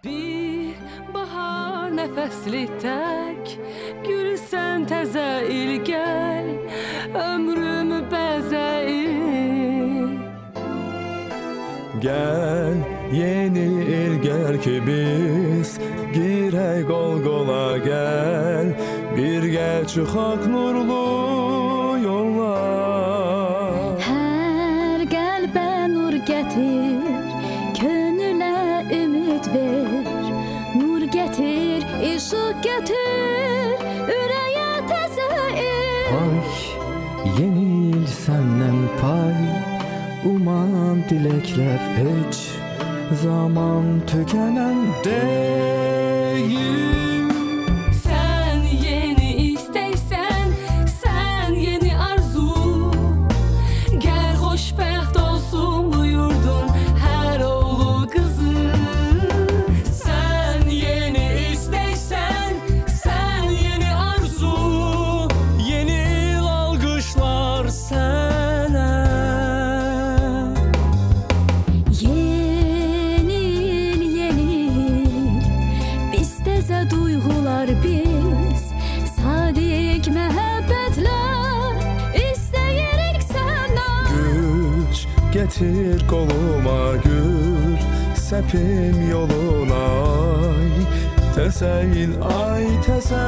Bir bahar nəfəsli tək, gülsən təzə il gəl, ömrümü bəzəyir. Gel yeni il gel ki biz girək qol-qola gel, birgə çıxaq nurlu yollar. Hər qəlbə nur gətir, könülə ümid ver, nur gətir, işıq gətir, ürəyə təzə il. Ay yeni il səndən pay, uman diləklər heç zaman tükənən deyil. Sən yeni istəysən, sən yeni arzu, gəl xoşbəxt olsun bu yurdun hər oğlu qızı. Sən yeni istəysən, sən yeni arzu, Yeni il alqışlar sənə. Yeni il, biz təzə duyğular biz, sadiq məhəbbətlər istəyirik səndən. Güc getir qoluma gül, səpim yoluna ay, təzə il ay təzə